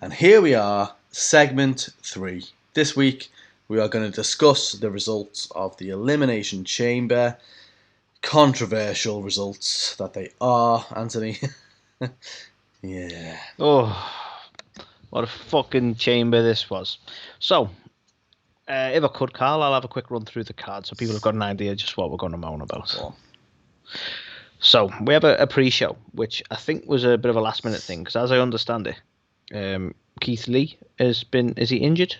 And here we are, segment 3. This week we are going to discuss the results of the Elimination Chamber. Controversial results that they are, Anthony. Yeah. Oh, what a fucking chamber this was. So, if I could, Carl, I'll have a quick run through the card so people have got an idea just what we're going to moan about. Well, So, we have a pre-show, which I think was a bit of a last-minute thing, because as I understand it, Keith Lee is he injured?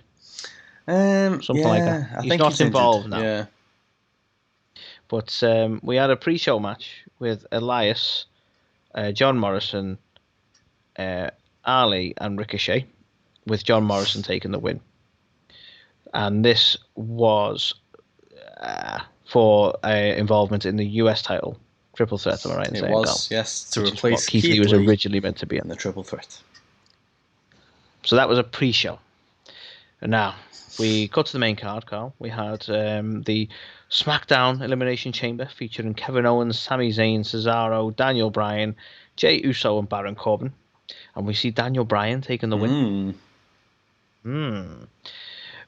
Something like that. I He's think not he's involved injured. now. Yeah. But we had a pre-show match with Elias, John Morrison, Ali, and Ricochet, with John Morrison taking the win. And this was for involvement in the US title triple threat. Am I right in saying? It was, Carl? yes, to Which replace Keith Lee was originally meant to be in the triple threat. So that was a pre-show. And now we cut to the main card, Carl. We had the Smackdown Elimination Chamber featuring Kevin Owens, Sami Zayn, Cesaro, Daniel Bryan, Jey Uso, and Baron Corbin. And we see Daniel Bryan taking the win.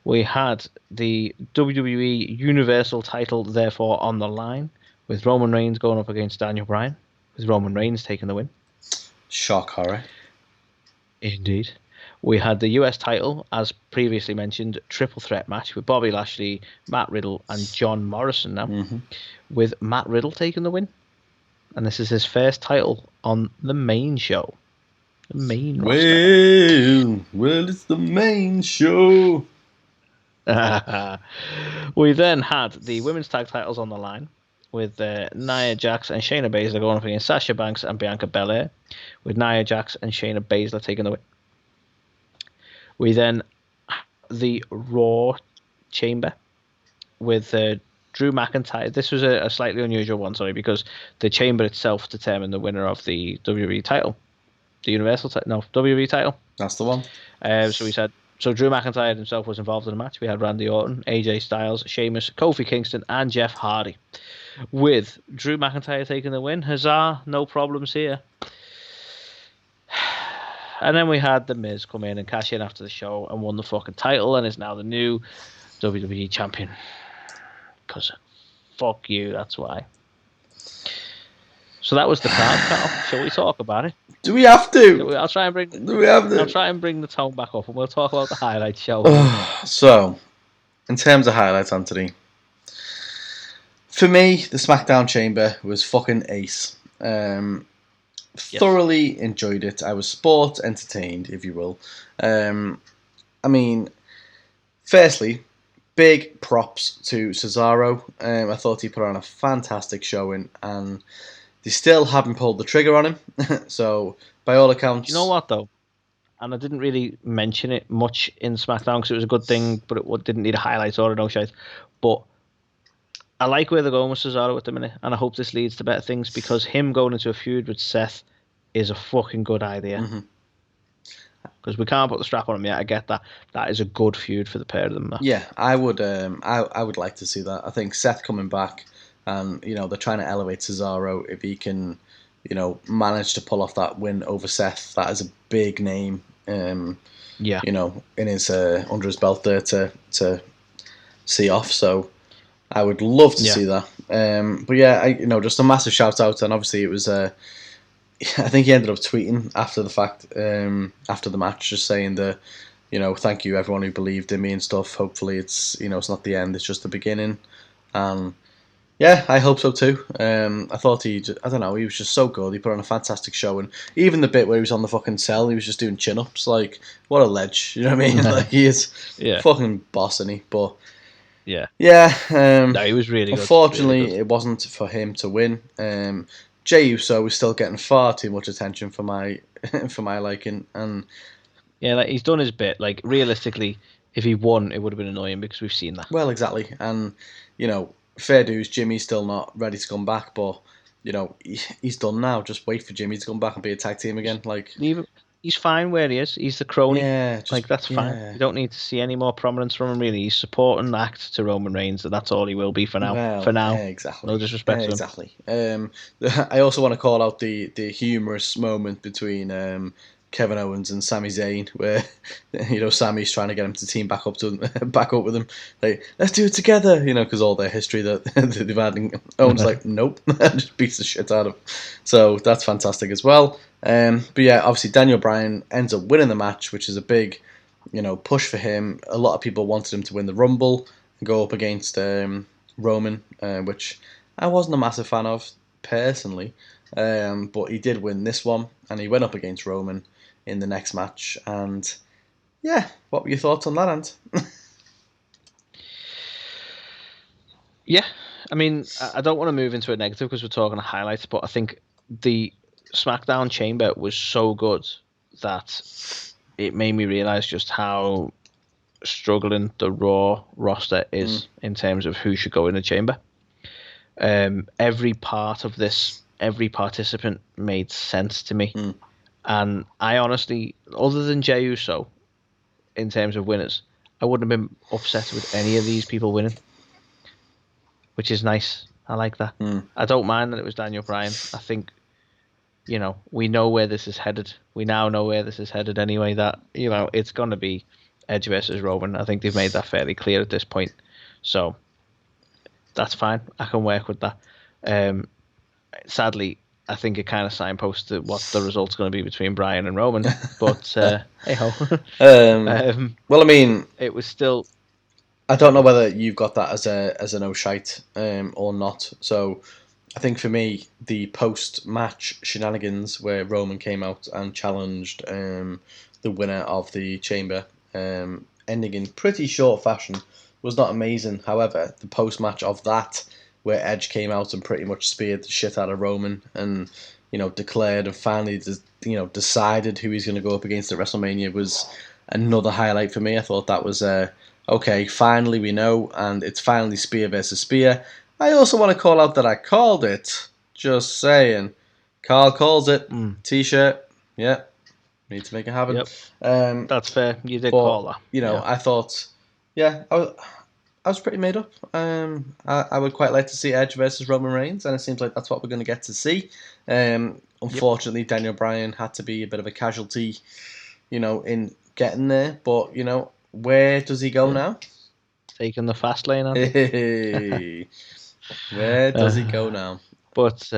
We had the WWE Universal title, therefore, on the line, with Roman Reigns going up against Daniel Bryan, with Roman Reigns taking the win. Shock horror. Indeed. We had the US title, as previously mentioned, triple threat match with Bobby Lashley, Matt Riddle, and John Morrison now, with Matt Riddle taking the win. And this is his first title on the main show. The main roster. Well, it's the main show. We then had the women's tag titles on the line with Nia Jax and Shayna Baszler going up against Sasha Banks and Bianca Belair, with Nia Jax and Shayna Baszler taking the win. We then the Raw Chamber with Drew McIntyre. This was a slightly unusual one, because the Chamber itself determined the winner of the WWE title. The Universal title? No, WWE title. That's the one. So Drew McIntyre himself was involved in the match. We had Randy Orton, AJ Styles, Sheamus, Kofi Kingston, and Jeff Hardy. With Drew McIntyre taking the win. Huzzah, no problems here. And then we had The Miz come in and cash in after the show and won the fucking title and is now the new WWE champion. Because fuck you, that's why. So that was the card, Carl. Shall we talk about it? Do we have to? I'll try and bring. Do we have to? I'll try and bring the tone back up, and we'll talk about the highlights, shall we? So, in terms of highlights, Anthony, for me, the Smackdown Chamber was fucking ace. Thoroughly enjoyed it. I was sports entertained, if you will. I mean, firstly, big props to Cesaro. I thought he put on a fantastic showing, and they still haven't pulled the trigger on him. So, by all accounts... You know what, though? And I didn't really mention it much in SmackDown because it was a good thing, but it didn't need a highlight or no shite. But I like where they're going with Cesaro at the minute, and I hope this leads to better things, because him going into a feud with Seth is a fucking good idea. Because we can't put the strap on him yet. I get that. That is a good feud for the pair of them. Though. Yeah, I would. I would like to see that. I think Seth coming back, and they're trying to elevate Cesaro. If he can, manage to pull off that win over Seth, that is a big name. In his under his belt there to see off. So I would love to see that. But yeah, just a massive shout out, and obviously it was. I think he ended up tweeting after the fact, after the match, just saying thank you everyone who believed in me and stuff. Hopefully it's it's not the end, it's just the beginning. Yeah, I hope so too. I thought he was just so good. He put on a fantastic show, and even the bit where he was on the fucking cell, he was just doing chin ups. Like, what a ledge, you know what I mean? Like, he is fucking boss, isn't he? But yeah. No, he was really good. Unfortunately, really good. It wasn't for him to win. Jey Uso was still getting far too much attention for my liking, and yeah, he's done his bit. Like, realistically, if he won, it would have been annoying because we've seen that. Well, exactly, and fair dues, Jimmy's still not ready to come back, but he's done now. Just wait for Jimmy to come back and be a tag team again. Like, he's fine where he is. He's the crony. Yeah, that's fine. You don't need to see any more prominence from him, really. He's supporting the act to Roman Reigns, and that's all he will be for now. Yeah, exactly. No disrespect to him. Exactly. I also want to call out the humorous moment between Kevin Owens and Sami Zayn, where Sami's trying to get him to team back up with him. Like, let's do it together, because all their history that they've had. And Owens like, nope, just beats the shit out of him. So that's fantastic as well. But yeah, obviously Daniel Bryan ends up winning the match, which is a big, push for him. A lot of people wanted him to win the Rumble and go up against Roman, which I wasn't a massive fan of personally. But he did win this one, and he went up against Roman in the next match. And yeah, what were your thoughts on that, Ant? Yeah, I mean, I don't want to move into a negative because we're talking highlights, but I think the Smackdown chamber was so good that it made me realize just how struggling the Raw roster is in terms of who should go in the chamber. Every part of this, every participant made sense to me. And I honestly, other than Jey Uso, in terms of winners, I wouldn't have been upset with any of these people winning, which is nice. I like that. I don't mind that it was Daniel Bryan. I think, we know where this is headed. We now know where this is headed anyway, that, it's going to be Edge versus Roman. I think they've made that fairly clear at this point. So that's fine. I can work with that. Sadly, I think it kind of signposts to what the result's going to be between Bryan and Roman. But hey ho. Well, I mean, it was still. I don't know whether you've got that as a no shite or not. So I think for me, the post-match shenanigans where Roman came out and challenged the winner of the chamber, ending in pretty short fashion, was not amazing. However, the post-match of that, where Edge came out and pretty much speared the shit out of Roman and, declared and finally, decided who he's going to go up against at WrestleMania, was another highlight for me. I thought that was, okay, finally we know, and it's finally spear versus spear. I also want to call out that I called it. Just saying. Carl calls it. T-shirt. Yeah. Need to make it happen. Yep. That's fair. You did call that. I thought, I was pretty made up. I would quite like to see Edge versus Roman Reigns, and it seems like that's what we're going to get to see. Unfortunately, Daniel Bryan had to be a bit of a casualty, in getting there. But, where does he go now? Taking the fast lane on. Hey. Where does he go now? But,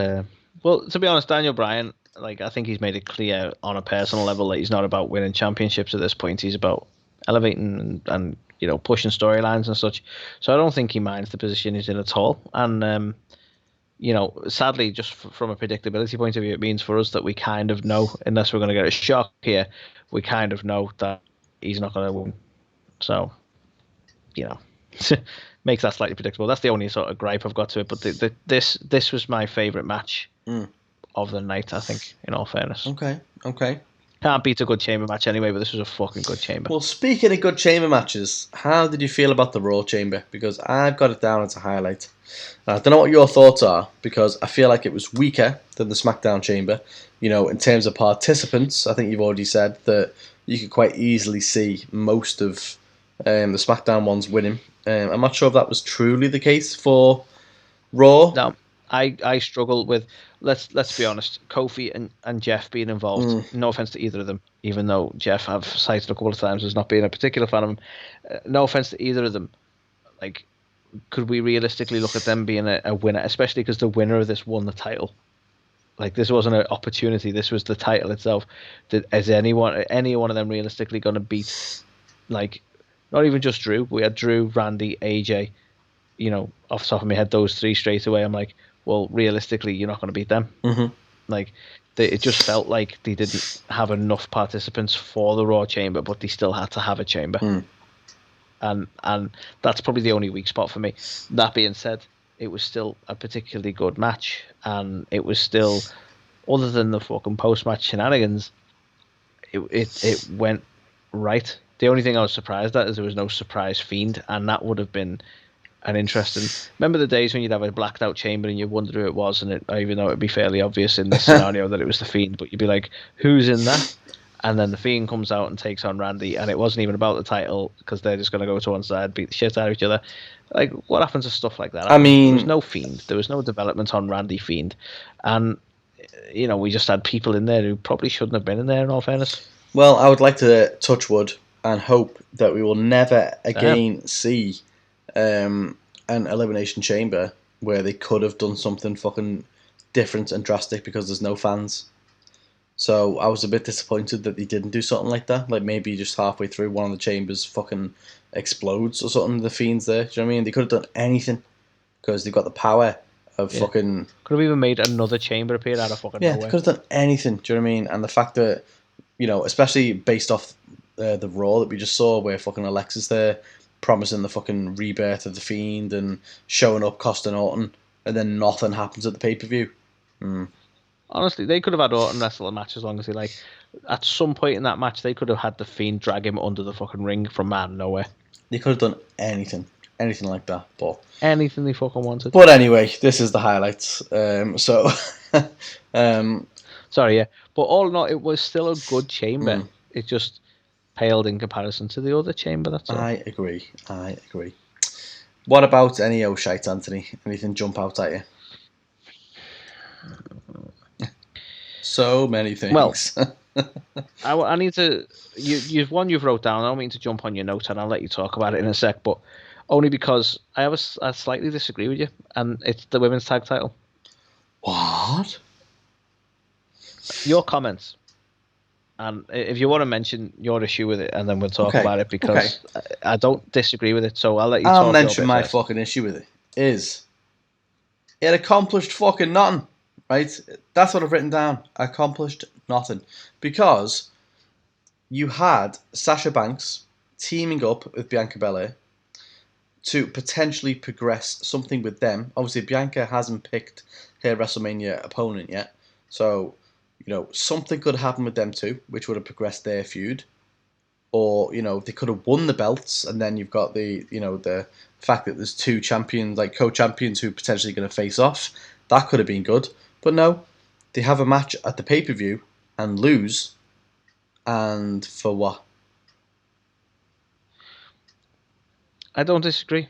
well, to be honest, Daniel Bryan, I think he's made it clear on a personal level that he's not about winning championships at this point. He's about elevating and pushing storylines and such. So I don't think he minds the position he's in at all. And, sadly, just from a predictability point of view, it means for us that we kind of know, unless we're going to get a shock here, we kind of know that he's not going to win. So, makes that slightly predictable. That's the only sort of gripe I've got to it. But this was my favourite match of the night, I think, in all fairness. Okay. Can't beat a good chamber match anyway, but this was a fucking good chamber. Well, speaking of good chamber matches, how did you feel about the Raw chamber? Because I've got it down as a highlight. I don't know what your thoughts are, because I feel like it was weaker than the Smackdown chamber. In terms of participants, I think you've already said that you could quite easily see most of the Smackdown ones winning. I'm not sure if that was truly the case for Raw. No, I struggle with, let's be honest, Kofi and Jeff being involved. No offense to either of them, even though Jeff I've cited a couple of times as not being a particular fan of him. No offense to either of them. Could we realistically look at them being a winner, especially because the winner of this won the title? This wasn't an opportunity. This was the title itself. Is any one of them realistically going to beat, not even just Drew? We had Drew, Randy, AJ. Off the top of my head, those three straight away. I'm like, well, realistically, you're not going to beat them. It just felt like they didn't have enough participants for the Raw chamber, but they still had to have a chamber. And that's probably the only weak spot for me. That being said, it was still a particularly good match, and it was still, other than the fucking post-match shenanigans, it went right. The only thing I was surprised at is there was no surprise Fiend, and that would have been an interesting. Remember the days when you'd have a blacked out chamber and you wonder who it was, and even though it'd be fairly obvious in this scenario that it was the Fiend, but you'd be like, who's in that? And then the Fiend comes out and takes on Randy, and it wasn't even about the title because they're just going to go to one side, beat the shit out of each other. What happens to stuff like that? I mean, there was no Fiend. There was no development on Randy Fiend. And, we just had people in there who probably shouldn't have been in there, in all fairness. Well, I would like to touch wood and hope that we will never again see an Elimination Chamber where they could have done something fucking different and drastic because there's no fans. So I was a bit disappointed that they didn't do something like that. Like maybe just halfway through one of the chambers fucking explodes or something. The Fiend's there. Do you know what I mean? They could have done anything because they've got the power of fucking. Could have even made another chamber appear out of fucking nowhere. They could have done anything. Do you know what I mean? And the fact that, especially based off the Raw that we just saw, where fucking Alexa's there, promising the fucking rebirth of the Fiend and showing up Costa Orton, and then nothing happens at the pay-per-view. Honestly, they could have had Orton wrestle a match as long as he like. At some point in that match, they could have had the Fiend drag him under the fucking ring from out of nowhere. They could have done anything like that, but anything they fucking wanted. But anyway, this is the highlights. Sorry, yeah, but all in all, it was still a good chamber. It just paled in comparison to the other chamber. That's all. I agree. What about any shite, Anthony? Anything jump out at you? So many things. Well, I need to. You've wrote down. I don't mean to jump on your note, and I'll let you talk about it in a sec. But only because I slightly disagree with you, and it's the women's tag title. What? Your comments, and if you want to mention your issue with it, and then we'll talk about it because I don't disagree with it. So I'll let you. I'll mention my fucking issue with it. It accomplished fucking nothing. Right? That's what I've written down. Accomplished nothing. Because you had Sasha Banks teaming up with Bianca Belair to potentially progress something with them. Obviously, Bianca hasn't picked her WrestleMania opponent yet. So, something could happen with them too, which would have progressed their feud. Or, they could have won the belts, and then you've got the fact that there's two champions, like co-champions who are potentially going to face off. That could have been good. But no, they have a match at the pay-per-view and lose. And for what? I don't disagree.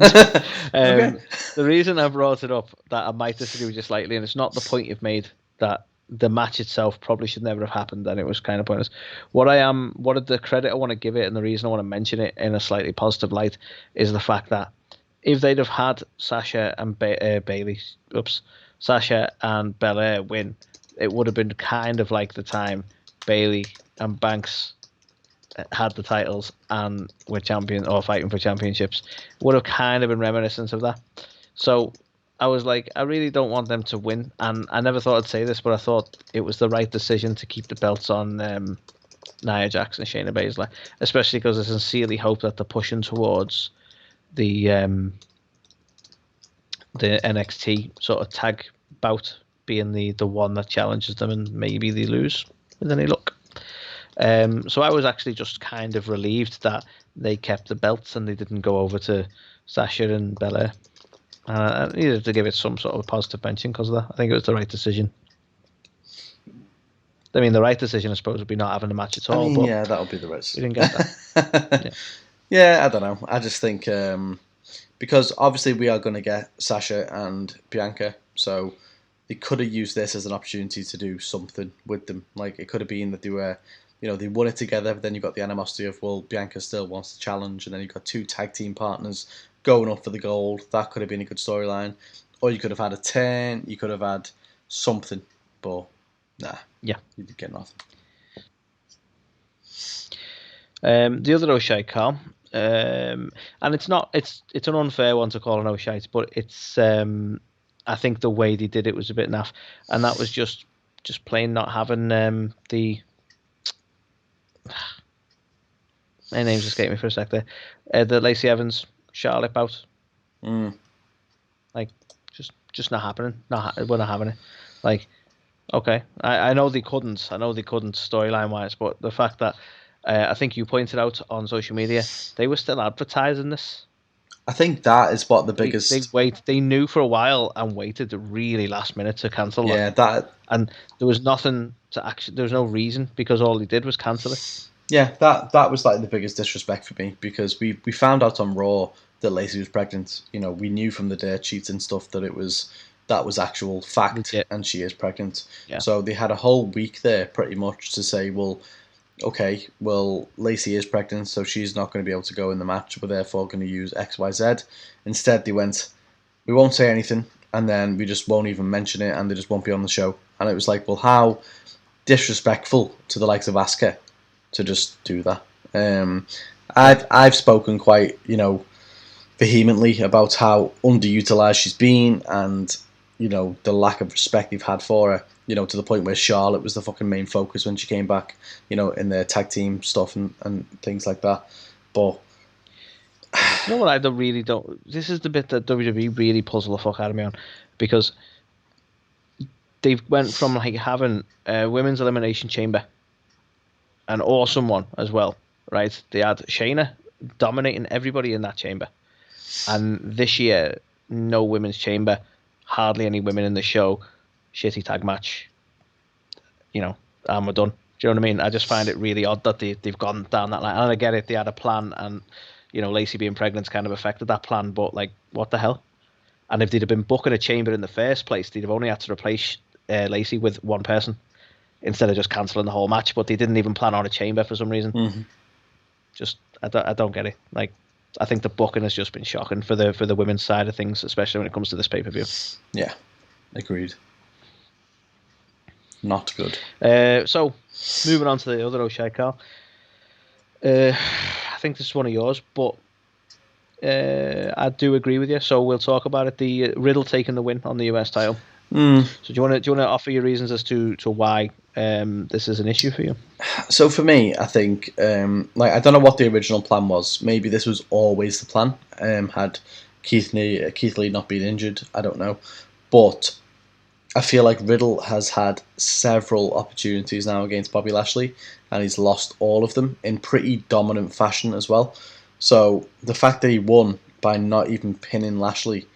Okay. The reason I brought it up that I might disagree with you slightly, and it's not the point you've made that the match itself probably should never have happened and it was kind of pointless. What the credit I want to give it and the reason I want to mention it in a slightly positive light is the fact that if they'd have had Sasha and Sasha and Belair win, it would have been kind of like the time Bayley and Banks had the titles and were champion or fighting for championships. It would have kind of been reminiscent of that. So I was like, I really don't want them to win, and I never thought I'd say this, but I thought it was the right decision to keep the belts on Nia Jax and Shayna Baszler, especially because I sincerely hope that they're pushing towards the NXT sort of tag bout being the one that challenges them, and maybe they lose with any luck. So I was actually just kind of relieved that they kept the belts and they didn't go over to Sasha and Belair. I needed to give it some sort of positive mention because of that. I think it was the right decision. I mean, the right decision, I suppose, would be not having a match at all. But that would be the right decision. We didn't get that. Yeah, I don't know. I just think because obviously we are going to get Sasha and Bianca, so they could have used this as an opportunity to do something with them. Like, it could have been that they were, they won it together, but then you've got the animosity of, well, Bianca still wants to challenge, and then you've got two tag team partners going up for the gold. That could have been a good storyline. Or you could have had a turn, you could have had something, but nah. Yeah. You did get nothing. The other O'Shite, Carl, and it's an unfair one to call an O'Shite, but it's I think the way they did it was a bit naff, and that was just plain not having the my name's escaped me for a sec there. The Lacey Evans Charlotte bout. Like just not happening. We're not having it. Like, okay, I know they couldn't storyline wise, but the fact that I think you pointed out on social media they were still advertising this. I think that is what the biggest. They knew for a while and waited the really last minute to cancel. Yeah, that. And there was nothing to actually. There was no reason because all they did was cancel it. Yeah, that was like the biggest disrespect for me because we found out on Raw that Lacey was pregnant. We knew from the dirt sheets and stuff that it was that was actual fact, Legit. and she is pregnant. Yeah. So they had a whole week there, pretty much, to say, well, okay, well, Lacey is pregnant, so she's not going to be able to go in the match. We're therefore going to use X, Y, Z. Instead, they went, we won't say anything, and then we just won't even mention it, and they just won't be on the show. And it was like, well, how disrespectful to the likes of Asuka to just do that. I've spoken quite, vehemently about how underutilized she's been, and the lack of respect they've had for her. To the point where Charlotte was the fucking main focus when she came back. In their tag team stuff and things like that. But you know what I really don't. This is the bit that WWE really puzzle the fuck out of me on, because they've went from like having a women's elimination chamber, an awesome one as well, right? They had Shayna dominating everybody in that chamber, and this year no women's chamber, hardly any women in the show, shitty tag match, and we're done. Do you know what I mean? I just find it really odd that they've gone down that line. And I get it, they had a plan, and Lacey being pregnant's kind of affected that plan, but like, what the hell? And if they'd have been booking a chamber in the first place, they'd have only had to replace Lacey with one person instead of just cancelling the whole match. But they didn't even plan on a chamber for some reason. Mm-hmm. Just I don't get it. Like, I think the booking has just been shocking for the women's side of things, especially when it comes to this pay-per-view. Yeah, agreed. Not good. So, moving on to the other O'Shea, Carl. I think this is one of yours, but I do agree with you. So we'll talk about it. The Riddle taking the win on the US title. So do you want to offer your reasons as to why this is an issue for you? So for me, I think I don't know what the original plan was. Maybe this was always the plan. Had Keith Lee not been injured, I don't know, but I feel like Riddle has had several opportunities now against Bobby Lashley, and he's lost all of them in pretty dominant fashion as well. So the fact that he won by not even pinning Lashley,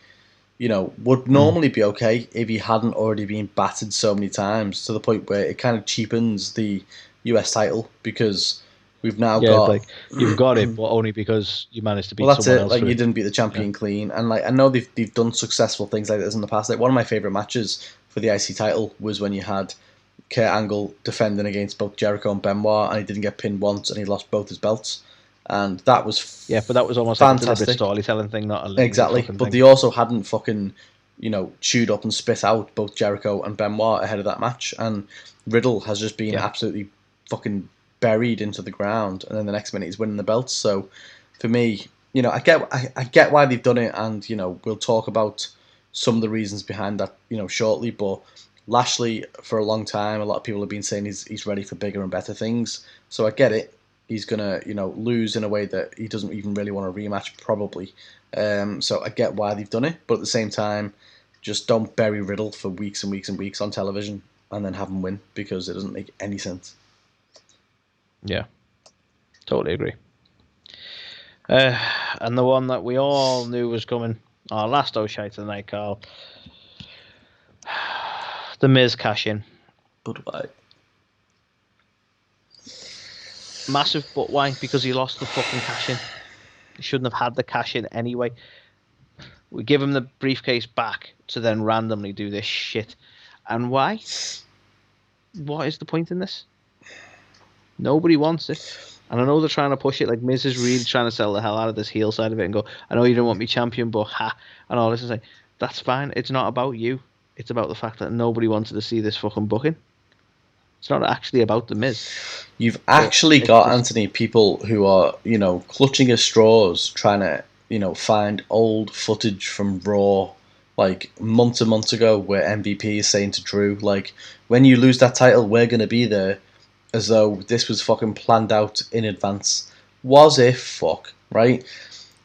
would normally be okay if he hadn't already been battered so many times, to the point where it kind of cheapens the US title, because we've now got... like, you've got it, but only because you managed to beat that's someone it. else. Like, you didn't beat the champion clean, and like, I know they've done successful things like this in the past. Like, one of my favourite matches for the IC title was when you had Kurt Angle defending against both Jericho and Benoit, and he didn't get pinned once, and he lost both his belts. And that was but that was almost fantastic. Like a deliberate storytelling thing, not a exactly. But thing. They also hadn't fucking chewed up and spit out both Jericho and Benoit ahead of that match, and Riddle has just been absolutely fucking buried into the ground, and then the next minute he's winning the belts. So for me, I get why they've done it, and we'll talk about some of the reasons behind that shortly. But Lashley, for a long time, a lot of people have been saying he's ready for bigger and better things. So I get it. He's gonna lose in a way that he doesn't even really want to rematch, probably. So I get why they've done it, but at the same time, just don't bury Riddle for weeks and weeks and weeks on television and then have him win, because it doesn't make any sense. Yeah, totally agree. And the one that we all knew was coming, our last O'Shea tonight, Carl. The Miz cash in. But why? Massive, but why? Because he lost the fucking cash in. He shouldn't have had the cash in anyway. We give him the briefcase back to then randomly do this shit. And why? What is the point in this? Nobody wants it. And I know they're trying to push it. Like, Miz is really trying to sell the hell out of this heel side of it and go, I know you don't want me champion, but ha. And all this is like, that's fine. It's not about you. It's about the fact that nobody wanted to see this fucking booking. It's not actually about the Miz. You've actually got, Anthony, people who are, clutching at straws, trying to, find old footage from Raw, like months and months ago, where MVP is saying to Drew, like, when you lose that title, we're going to be there, as though this was fucking planned out in advance. Was if fuck, right?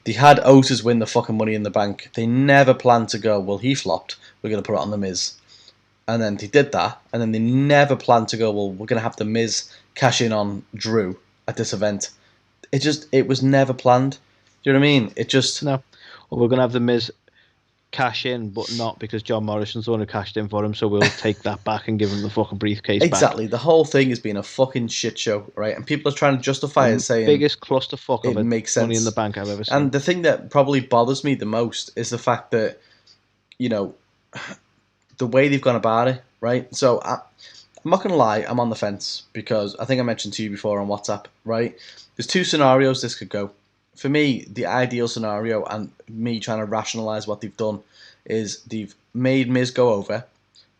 They had Otis win the fucking Money in the Bank. They never planned to go, well, he flopped, we're going to put it on the Miz. And then they did that, and then they never planned to go, well, we're going to have the Miz cash in on Drew at this event. It was never planned. Do you know what I mean? It just... No. Well, we're going to have the Miz cash in, but not because John Morrison's the one who cashed in for him, so we'll take that back and give him the fucking briefcase exactly. back. The whole thing has been a fucking shit show, right? And people are trying to justify it, saying... biggest clusterfuck of it makes sense. Money in the Bank I've ever seen. And the thing that probably bothers me the most is the fact that, the way they've gone about it, right? So I'm not going to lie, I'm on the fence because I think I mentioned to you before on WhatsApp, right? There's two scenarios this could go. For me, the ideal scenario, and me trying to rationalize what they've done, is they've made Miz go over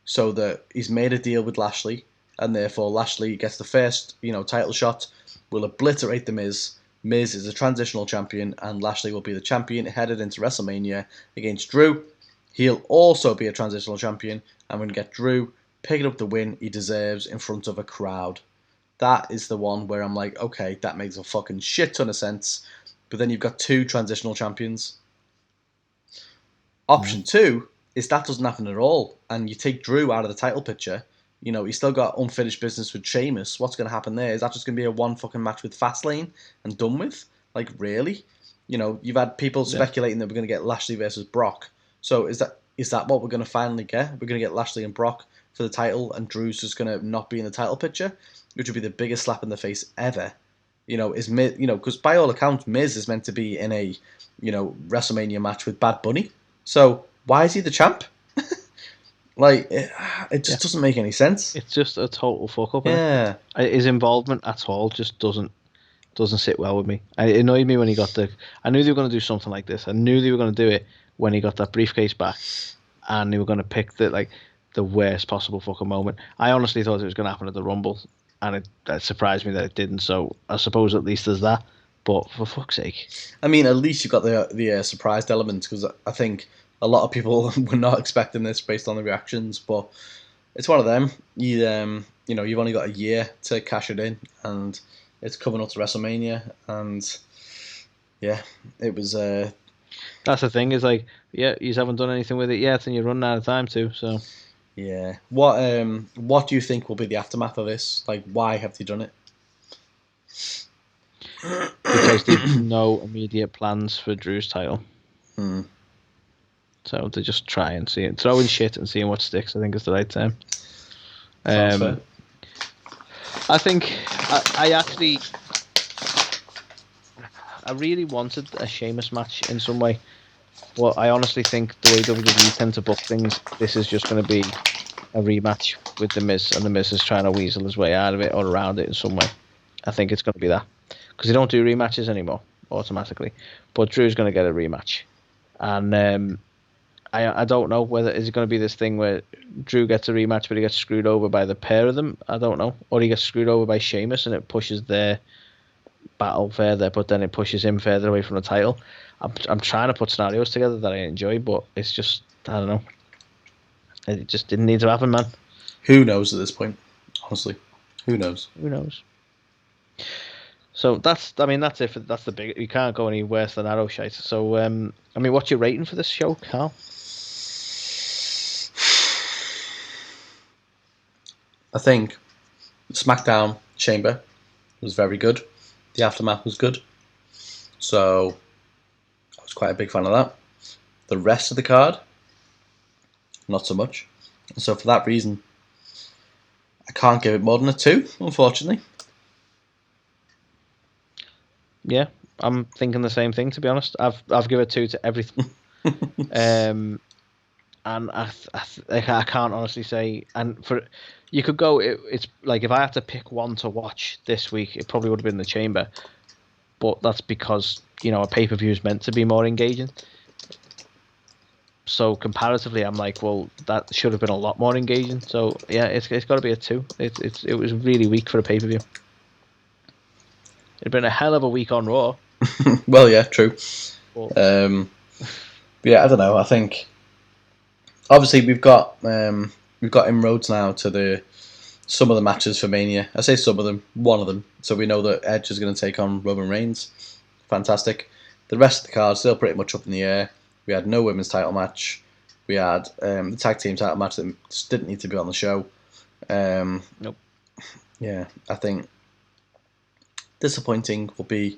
so that he's made a deal with Lashley, and therefore Lashley gets the first, title shot, will obliterate the Miz. Miz is a transitional champion, and Lashley will be the champion headed into WrestleMania against Drew. He'll also be a transitional champion, and we're going to get Drew picking up the win he deserves in front of a crowd. That is the one where I'm like, okay, that makes a fucking shit ton of sense. But then you've got two transitional champions. Option two is that doesn't happen at all, and you take Drew out of the title picture. He's still got unfinished business with Sheamus. What's going to happen there? Is that just going to be a one fucking match with Fastlane and done with? Like, really? You've had people speculating that we're going to get Lashley versus Brock. So is that what we're going to finally get? We're going to get Lashley and Brock for the title, and Drew's just going to not be in the title picture, which would be the biggest slap in the face ever. Is Miz? Because by all accounts, Miz is meant to be in a WrestleMania match with Bad Bunny. So why is he the champ? Like, it just doesn't make any sense. It's just a total fuck up. Yeah. His involvement at all just doesn't sit well with me. It annoyed me when he got I knew they were going to do something like this. I knew they were going to do it when he got that briefcase back, and they were going to pick the worst possible fucking moment. I honestly thought it was going to happen at the Rumble, and it surprised me that it didn't. So I suppose at least there's that. But for fuck's sake, I mean, at least you've got the surprised element, because I think a lot of people were not expecting this based on the reactions. But it's one of them. You've only got a year to cash it in, and it's coming up to WrestleMania, and yeah, it was. That's the thing. Is like, yeah, you haven't done anything with it yet, and you're running out of time too. So yeah, what do you think will be the aftermath of this? Like, why have they done it? Because there's no immediate plans for Drew's title. So they just try and see it, throwing shit and seeing what sticks. I think is the right term. Fair. I think I really wanted a Sheamus match in some way. Well, I honestly think the way WWE tend to book things, this is just going to be a rematch with The Miz, and The Miz is trying to weasel his way out of it or around it in some way. I think it's going to be that. Because they don't do rematches anymore, automatically. But Drew's going to get a rematch. And I don't know whether is it going to be this thing where Drew gets a rematch but he gets screwed over by the pair of them. I don't know. Or he gets screwed over by Sheamus and it pushes their battle further, but then it pushes him further away from the title. I'm trying to put scenarios together that I enjoy, but it's just, I don't know. It just didn't need to happen, man. Who knows at this point? Honestly, who knows? Who knows? So that's it. That's the big. You can't go any worse than Arrow shite. So what's your rating for this show, Carl? I think Smackdown Chamber was very good. The aftermath was good. So I was quite a big fan of that. The rest of the card, not so much. And so for that reason, I can't give it more than a 2, unfortunately. Yeah, I'm thinking the same thing, to be honest. I've given a 2 to everything. And I can't honestly say. And for you could go. It's like if I had to pick one to watch this week, it probably would have been the Chamber. But that's because a pay-per-view is meant to be more engaging. So comparatively, I'm like, well, that should have been a lot more engaging. So yeah, it's got to be a 2. It was really weak for a pay-per-view. It'd been a hell of a week on Raw. Well, yeah, true. Yeah, I don't know. I think obviously we've got inroads now to some of the matches for Mania. I say some of them, one of them. So we know that Edge is going to take on Roman Reigns. Fantastic. The rest of the card still pretty much up in the air. We had no women's title match. We had the tag team title match that just didn't need to be on the show. Nope. Yeah, I think disappointing will be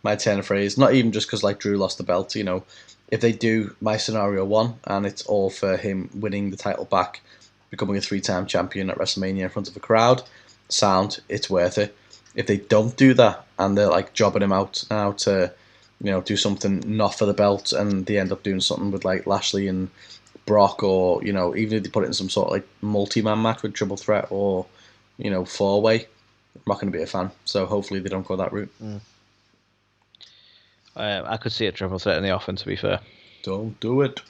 my turn of phrase. Not even just because Drew lost the belt. If they do my scenario 1 and it's all for him winning the title back, becoming a 3-time champion at WrestleMania in front of a crowd, it's worth it. If they don't do that and they're jobbing him out now to do something not for the belt, and they end up doing something with Lashley and Brock, or even if they put it in some sort of like multi-man match with triple threat or four-way, I'm not going to be a fan. So hopefully they don't go that route. I could see a triple threat in the offing, to be fair. Don't do it.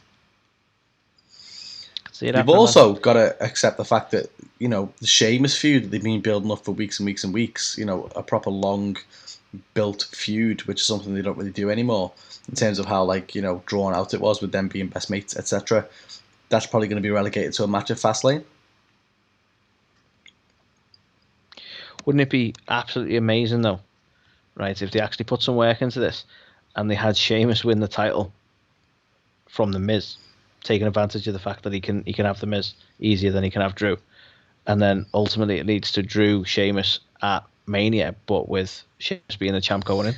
You've also got to accept the fact that the Sheamus feud that they've been building up for weeks and weeks and weeks, a proper long built feud, which is something they don't really do anymore in terms of how drawn out it was with them being best mates, etc. That's probably going to be relegated to a match at Fastlane. Wouldn't it be absolutely amazing though, right, if they actually put some work into this and they had Sheamus win the title from The Miz, taking advantage of the fact that he can have The Miz easier than he can have Drew, and then ultimately it leads to Drew Sheamus at Mania, but with Sheamus being the champ going in.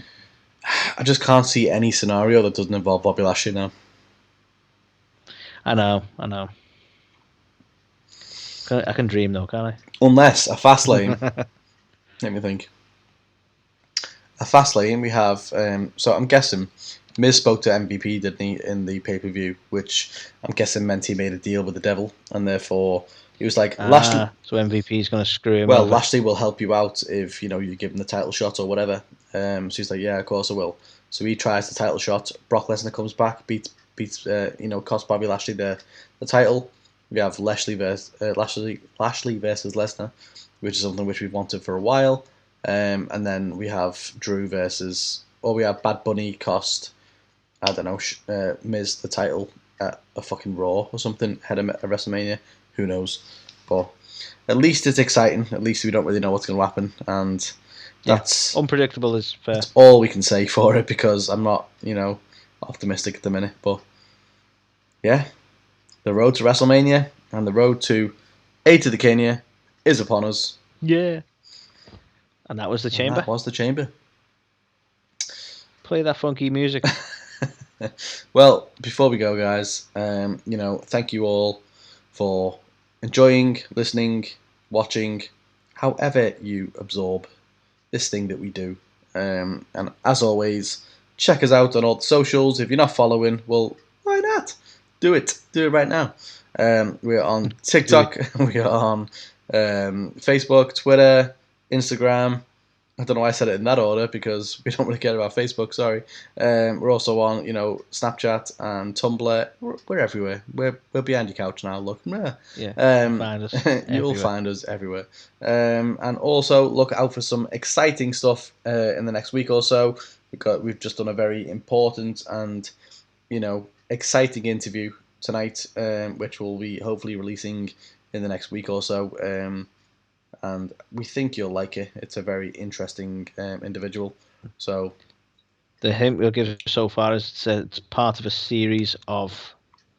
I just can't see any scenario that doesn't involve Bobby Lashley now. I know. I can dream though, can't I? Unless a Fastlane. Let me think. A Fastlane we have. So I'm guessing Miz spoke to MVP, didn't he, in the pay-per-view, which I'm guessing meant he made a deal with the devil, and therefore he was like, Lashley. So MVP's going to screw him. Well, over. Lashley will help you out if you give him the title shot or whatever. So he's like, yeah, of course I will. So he tries the title shot. Brock Lesnar comes back, beats cost Bobby Lashley the title. We have Lashley versus Lesnar, which is something which we've wanted for a while. And then we have Drew we have Bad Bunny cost, I don't know, Miz the title at a fucking Raw or something, ahead of WrestleMania. Who knows? But at least it's exciting. At least we don't really know what's going to happen. And that's unpredictable is fair. That's all we can say for it, because I'm not, optimistic at the minute. But yeah, the road to WrestleMania and the road to A2theK is upon us. Yeah. And that was the chamber. That was the chamber. Play that funky music. Well, before we go, guys, thank you all for enjoying, listening, watching, however you absorb this thing that we do. And as always, check us out on all the socials. If you're not following, well, why not? Do it right now. We're on TikTok, we are on Facebook, Twitter, Instagram. I don't know why I said it in that order, because we don't really care about Facebook, sorry. We're also on, Snapchat and Tumblr. We're everywhere. We're behind your couch now, look. Yeah, find us you'll find us everywhere. And also look out for some exciting stuff in the next week or so. We've just done a very important and, exciting interview tonight, which we'll be hopefully releasing in the next week or so. And we think you'll like it. It's a very interesting individual. So the hint we'll give so far is it's part of a series of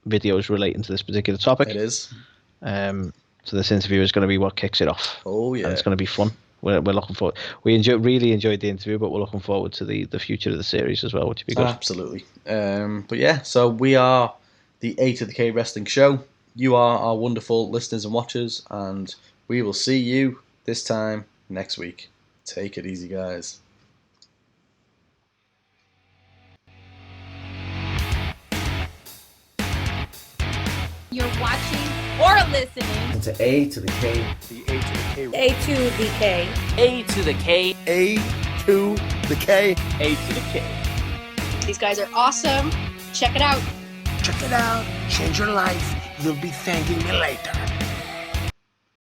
videos relating to this particular topic. It is. So this interview is going to be what kicks it off. Oh yeah, and it's going to be fun. We're looking forward. We really enjoyed the interview, but we're looking forward to the future of the series as well, which would be good. Absolutely. But yeah, so we are the A2theK Wrestling Show. You are our wonderful listeners and watchers, and we will see you this time next week. Take it easy, guys. You're watching or listening to A2theK. The A2theK. A2theK. A2theK. A2theK. A2theK. These guys are awesome. Check it out. Check it out. Change your life. You'll be thanking me later.